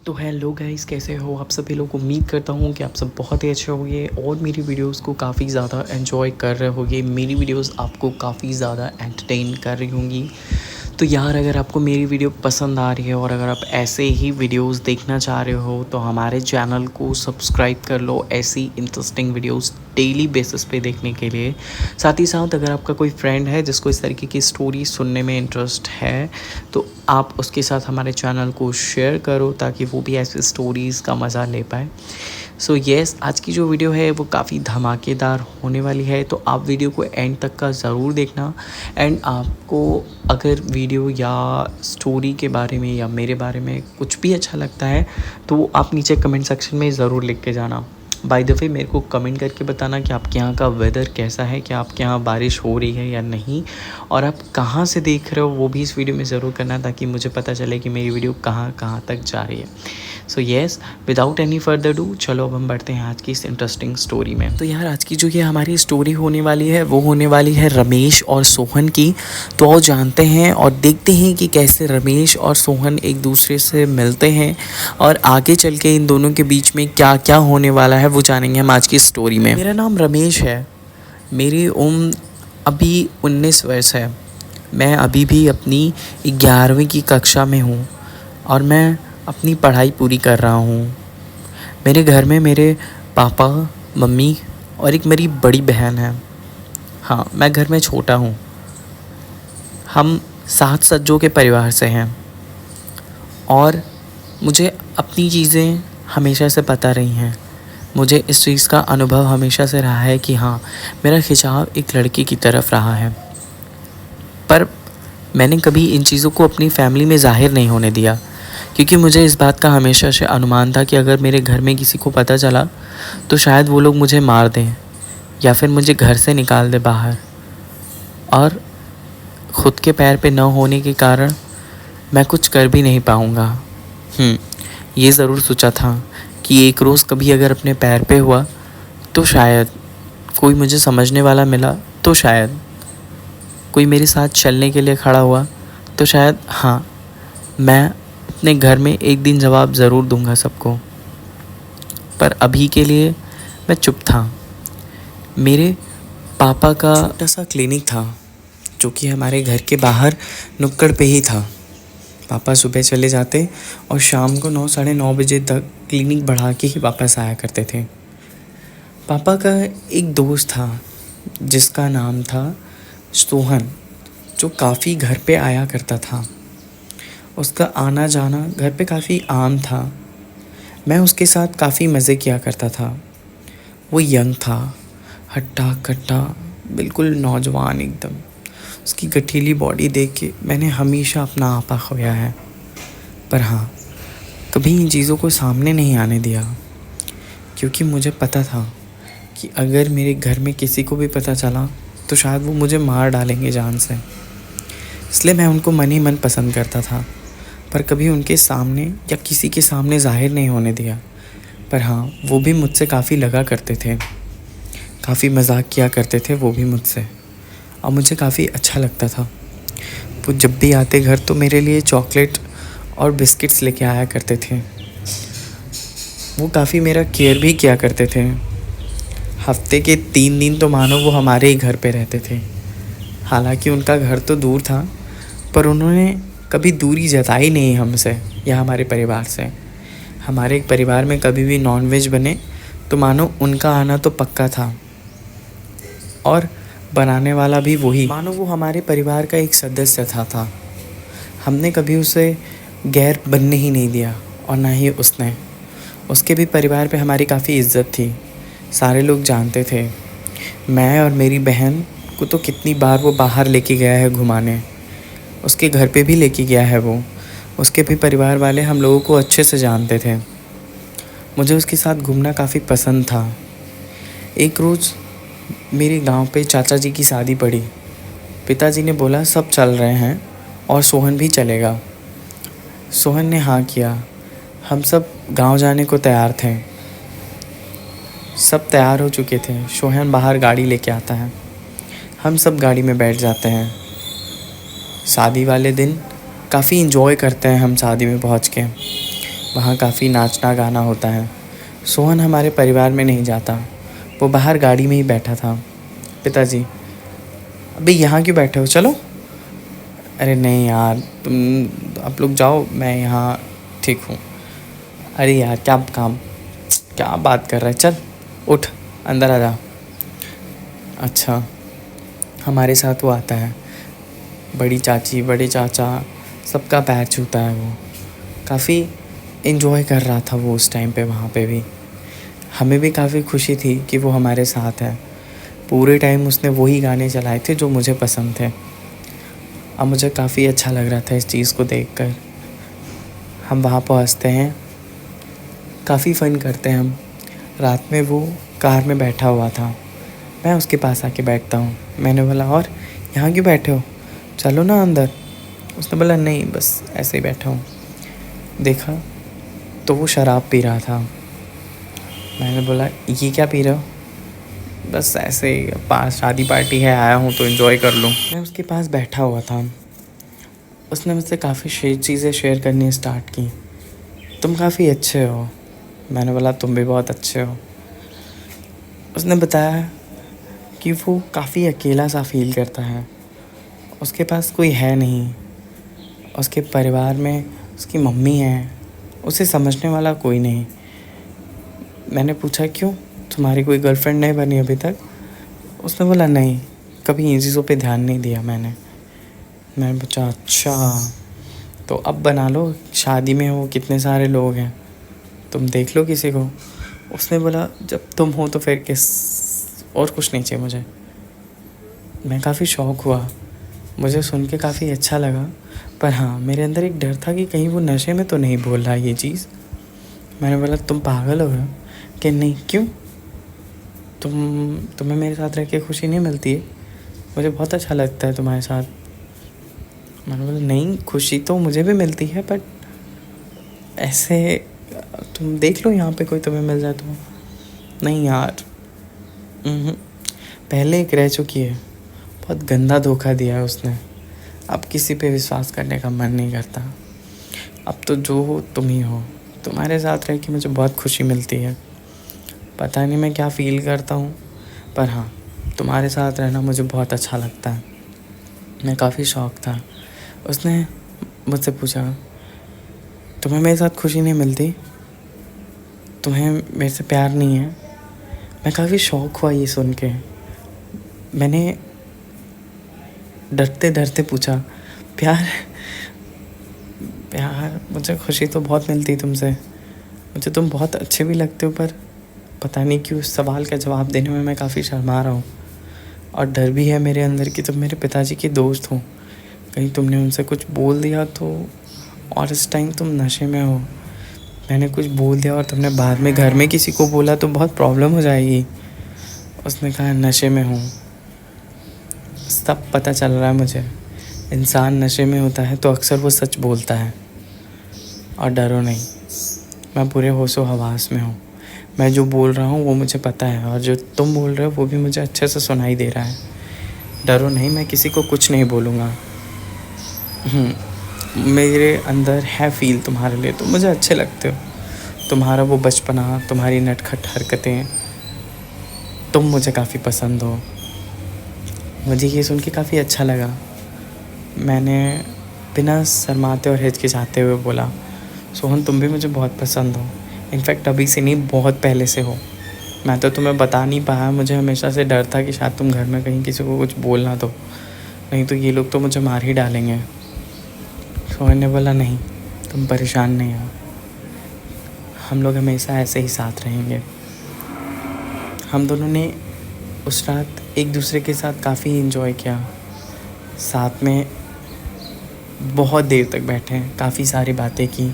तो hello guys, कैसे हो आप सभी लोग। उम्मीद करता हूँ कि आप सब बहुत ही अच्छे होंगे और मेरी वीडियोस को काफ़ी ज़्यादा एंजॉय कर रहे होंगे। मेरी वीडियोस आपको काफ़ी ज़्यादा एंटरटेन कर रही होंगी। तो यार, अगर आपको मेरी वीडियो पसंद आ रही है और अगर आप ऐसे ही वीडियोस देखना चाह रहे हो तो हमारे चैनल को सब्सक्राइब कर लो ऐसी इंटरेस्टिंग वीडियोस डेली बेसिस पे देखने के लिए। साथ ही साथ अगर आपका कोई फ्रेंड है जिसको इस तरीके की स्टोरी सुनने में इंटरेस्ट है तो आप उसके साथ हमारे चैनल को शेयर करो ताकि वो भी ऐसी स्टोरीज़ का मज़ा ले पाए। सो येस, आज की जो वीडियो है वो काफ़ी धमाकेदार होने वाली है, तो आप वीडियो को एंड तक का ज़रूर देखना। एंड आपको अगर वीडियो या स्टोरी के बारे में या मेरे बारे में कुछ भी अच्छा लगता है तो आप नीचे कमेंट सेक्शन में ज़रूर लिख के जाना। बाय द वे, मेरे को कमेंट करके बताना कि आपके यहाँ का वेदर कैसा है, क्या आपके यहाँ बारिश हो रही है या नहीं, और आप कहाँ से देख रहे हो वो भी इस वीडियो में ज़रूर करना ताकि मुझे पता चले कि मेरी वीडियो कहाँ कहाँ तक जा रही है। So yes, without any further do, चलो अब हम बढ़ते हैं आज की इस इंटरेस्टिंग स्टोरी में। तो यार, आज की जो ये हमारी स्टोरी होने वाली है वो होने वाली है रमेश और सोहन की। तो आओ जानते हैं और देखते हैं कि कैसे रमेश और सोहन एक दूसरे से मिलते हैं और आगे चल के इन दोनों के बीच में क्या क्या होने वाला है वो जानेंगे हम आज की स्टोरी में। मेरा नाम रमेश है, मेरी उम्र अभी 19 वर्ष है। मैं अभी भी अपनी 11वीं की कक्षा में हूँ और मैं अपनी पढ़ाई पूरी कर रहा हूँ। मेरे घर में मेरे पापा, मम्मी और एक मेरी बड़ी बहन है। हाँ, मैं घर में छोटा हूँ। हम 7 सज्जों के परिवार से हैं और मुझे अपनी चीज़ें हमेशा से पता रही हैं। मुझे इस चीज़ का अनुभव हमेशा से रहा है कि हाँ, मेरा खिंचाव एक लड़की की तरफ रहा है, पर मैंने कभी इन चीज़ों को अपनी फैमिली में ज़ाहिर नहीं होने दिया क्योंकि मुझे इस बात का हमेशा से अनुमान था कि अगर मेरे घर में किसी को पता चला तो शायद वो लोग मुझे मार दें या फिर मुझे घर से निकाल दे बाहर। और ख़ुद के पैर पे न होने के कारण मैं कुछ कर भी नहीं पाऊँगा। ये ज़रूर सोचा था कि एक रोज़ कभी अगर अपने पैर पे हुआ तो शायद कोई मुझे समझने वाला मिला, तो शायद कोई मेरे साथ चलने के लिए खड़ा हुआ तो शायद हाँ, मैं अपने घर में एक दिन जवाब ज़रूर दूंगा सबको। पर अभी के लिए मैं चुप था। मेरे पापा का छोटा सा क्लिनिक था जो कि हमारे घर के बाहर नुक्कड़ पे ही था। पापा सुबह चले जाते और शाम को 9 साढ़े 9 बजे तक क्लिनिक बढ़ा के ही वापस आया करते थे। पापा का एक दोस्त था जिसका नाम था सोहन, जो काफ़ी घर पे आया करता था। उसका आना जाना घर पे काफ़ी आम था। मैं उसके साथ काफ़ी मज़े किया करता था। वो यंग था, हट्टा कट्टा, बिल्कुल नौजवान एकदम। उसकी गठीली बॉडी देख के मैंने हमेशा अपना आपा खोया है, पर हाँ, कभी इन चीज़ों को सामने नहीं आने दिया क्योंकि मुझे पता था कि अगर मेरे घर में किसी को भी पता चला तो शायद वो मुझे मार डालेंगे जान से। इसलिए मैं उनको मन ही मन पसंद करता था, पर कभी उनके सामने या किसी के सामने ज़ाहिर नहीं होने दिया। पर हाँ, वो भी मुझसे काफ़ी लगा करते थे, काफ़ी मजाक किया करते थे वो भी मुझसे, और मुझे काफ़ी अच्छा लगता था। वो जब भी आते घर तो मेरे लिए चॉकलेट और बिस्किट्स लेके आया करते थे। वो काफ़ी मेरा केयर भी किया करते थे। हफ्ते के 3 दिन तो मानो वो हमारे ही घर पे रहते थे। हालांकि उनका घर तो दूर था, पर उन्होंने कभी दूरी जताई नहीं हमसे या हमारे परिवार से। हमारे परिवार में कभी भी नॉनवेज बने तो मानो उनका आना तो पक्का था, और बनाने वाला भी वही, मानो वो हमारे परिवार का एक सदस्य था। हमने कभी उसे गैर बनने ही नहीं दिया और ना ही उसने। उसके भी परिवार पे हमारी काफ़ी इज्जत थी, सारे लोग जानते थे। मैं और मेरी बहन को तो कितनी बार वो बाहर लेके गया है घुमाने, उसके घर पे भी लेके गया है वो। उसके भी परिवार वाले हम लोगों को अच्छे से जानते थे। मुझे उसके साथ घूमना काफ़ी पसंद था। एक रोज़ मेरे गांव पे चाचा जी की शादी पड़ी। पिताजी ने बोला सब चल रहे हैं और सोहन भी चलेगा। सोहन ने हाँ किया। हम सब गांव जाने को तैयार थे। सब तैयार हो चुके थे। सोहन बाहर गाड़ी लेके आता है, हम सब गाड़ी में बैठ जाते हैं। शादी वाले दिन काफ़ी इंजॉय करते हैं हम शादी में पहुंच के। वहाँ काफ़ी नाचना गाना होता है। सोहन हमारे परिवार में नहीं जाता, वो बाहर गाड़ी में ही बैठा था। पिताजी, अभी यहाँ क्यों बैठे हो, चलो। अरे नहीं यार, तुम आप लोग जाओ, मैं यहाँ ठीक हूँ। अरे यार क्या काम, क्या बात कर रहा है, चल उठ अंदर आ जा। अच्छा, हमारे साथ वो आता है, बड़ी चाची बड़े चाचा सबका पैर छूता है। वो काफ़ी इन्जॉय कर रहा था वो उस टाइम पे वहाँ पे भी। हमें भी काफ़ी खुशी थी कि वो हमारे साथ है। पूरे टाइम उसने वही गाने चलाए थे जो मुझे पसंद थे। अब मुझे काफ़ी अच्छा लग रहा था इस चीज़ को देखकर। हम वहाँ पहुँचते हैं, काफ़ी फ़न करते हैं हम। रात में वो कार में बैठा हुआ था, मैं उसके पास आके बैठता हूँ। मैंने बोला, और यहाँ क्यों बैठे हो, चलो ना अंदर। उसने बोला, नहीं बस ऐसे ही बैठा हूँ। देखा तो वो शराब पी रहा था। मैंने बोला, ये क्या पी रहे हो। बस ऐसे ही, पास शादी पार्टी है, आया हूँ तो एंजॉय कर लूँ। मैं उसके पास बैठा हुआ था। उसने मुझसे काफ़ी चीज़ें शेयर करनी स्टार्ट की। तुम काफ़ी अच्छे हो। मैंने बोला, तुम भी बहुत अच्छे हो। उसने बताया कि वो काफ़ी अकेला सा फील करता है, उसके पास कोई है नहीं। उसके परिवार में उसकी मम्मी है, उसे समझने वाला कोई नहीं। मैंने पूछा, क्यों, तुम्हारी कोई गर्लफ्रेंड नहीं बनी अभी तक। उसने बोला, नहीं, कभी इन चीज़ों पे ध्यान नहीं दिया मैंने पूछा, अच्छा तो अब बना लो, शादी में हो कितने सारे लोग हैं, तुम देख लो किसी को। उसने बोला, जब तुम हो तो फिर किस, और कुछ नहीं चाहिए मुझे। मैं काफ़ी शौक़ हुआ, मुझे सुन के काफ़ी अच्छा लगा। पर हाँ, मेरे अंदर एक डर था कि कहीं वो नशे में तो नहीं बोल रहा ये चीज़। मैंने बोला, तुम पागल हो गए कि नहीं, क्यों, तुम्हें मेरे साथ रह के खुशी नहीं मिलती है, मुझे बहुत अच्छा लगता है तुम्हारे साथ। मैंने बोला, नहीं खुशी तो मुझे भी मिलती है, बट ऐसे तुम देख लो यहाँ पे कोई तुम्हें मिल जाए तो। नहीं यार, पहले एक रह चुकी है, बहुत गंदा धोखा दिया है उसने, अब किसी पे विश्वास करने का मन नहीं करता। अब तो जो हो तुम ही हो, तुम्हारे साथ रह के मुझे बहुत खुशी मिलती है। पता नहीं मैं क्या फ़ील करता हूँ, पर हाँ, तुम्हारे साथ रहना मुझे बहुत अच्छा लगता है। मैं काफ़ी शौक़ था। उसने मुझसे पूछा, तुम्हें मेरे साथ खुशी नहीं मिलती, तुम्हें मेरे से प्यार नहीं है। मैं काफ़ी शौक़ हुआ ये सुन के। मैंने डरते डरते पूछा, प्यार मुझे खुशी तो बहुत मिलती है तुमसे, मुझे तुम बहुत अच्छे भी लगते हो, पर पता नहीं क्यों उस सवाल का जवाब देने में मैं काफ़ी शर्मा रहा हूँ। और डर भी है मेरे अंदर कि तुम मेरे पिताजी के दोस्त हो, कहीं तुमने उनसे कुछ बोल दिया तो, और इस टाइम तुम नशे में हो, मैंने कुछ बोल दिया और तुमने बाद में घर में किसी को बोला तो बहुत प्रॉब्लम हो जाएगी। उसने कहा, नशे में हूँ, सब पता चल रहा है मुझे। इंसान नशे में होता है तो अक्सर वो सच बोलता है। और डरो नहीं, मैं पूरे होशो हवास में हूँ, मैं जो बोल रहा हूँ वो मुझे पता है, और जो तुम बोल रहे हो वो भी मुझे अच्छे से सुनाई दे रहा है। डरो नहीं, मैं किसी को कुछ नहीं बोलूँगा। मेरे अंदर है फ़ील तुम्हारे लिए, तुम मुझे अच्छे लगते हो, तुम्हारा वो बचपना, तुम्हारी नटखट हरकतें, तुम मुझे काफ़ी पसंद हो। मुझे ये सुन के काफ़ी अच्छा लगा। मैंने बिना शर्माते और हिचकिचाते हुए बोला, सोहन तुम भी मुझे बहुत पसंद हो, इनफैक्ट अभी से नहीं, बहुत पहले से हो। मैं तो तुम्हें बता नहीं पाया, मुझे हमेशा से डर था कि शायद तुम घर में कहीं किसी को कुछ बोलना दो, नहीं तो ये लोग तो मुझे मार ही डालेंगे। सोहन ने बोला, नहीं तुम परेशान नहीं हो, हम लोग हमेशा ऐसे ही साथ रहेंगे। हम दोनों ने उस रात एक दूसरे के साथ काफ़ी एंजॉय किया, साथ में बहुत देर तक बैठे, काफ़ी सारी बातें की,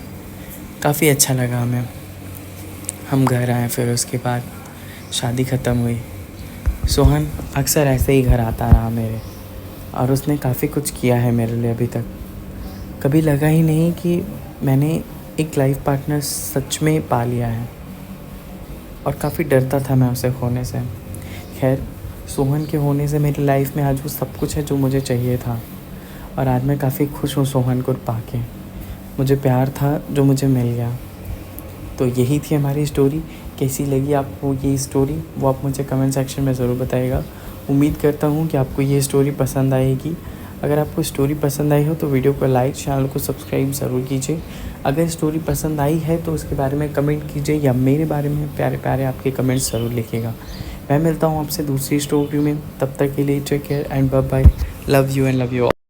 काफ़ी अच्छा लगा हमें। हम घर आए, फिर उसके बाद शादी ख़त्म हुई। सोहन अक्सर ऐसे ही घर आता रहा मेरे, और उसने काफ़ी कुछ किया है मेरे लिए अभी तक। कभी लगा ही नहीं कि मैंने एक लाइफ पार्टनर सच में पा लिया है, और काफ़ी डरता था मैं उसे खोने से। खैर, सोहन के होने से मेरी लाइफ में आज वो सब कुछ है जो मुझे चाहिए था, और आज मैं काफ़ी खुश हूँ सोहन को पाके। मुझे प्यार था जो मुझे मिल गया। तो यही थी हमारी स्टोरी। कैसी लगी आपको ये स्टोरी वो आप मुझे कमेंट सेक्शन में ज़रूर बताइएगा। उम्मीद करता हूँ कि आपको ये स्टोरी पसंद आएगी। अगर आपको स्टोरी पसंद आई हो तो वीडियो को लाइक, चैनल को सब्सक्राइब ज़रूर कीजिए। अगर स्टोरी पसंद आई है तो उसके बारे में कमेंट कीजिए या मेरे बारे में प्यारे प्यारे आपके कमेंट्स ज़रूर लिखिएगा। मैं मिलता हूँ आपसे दूसरी स्टोरी में, तब तक के लिए take care and bye bye. Love you and love you all.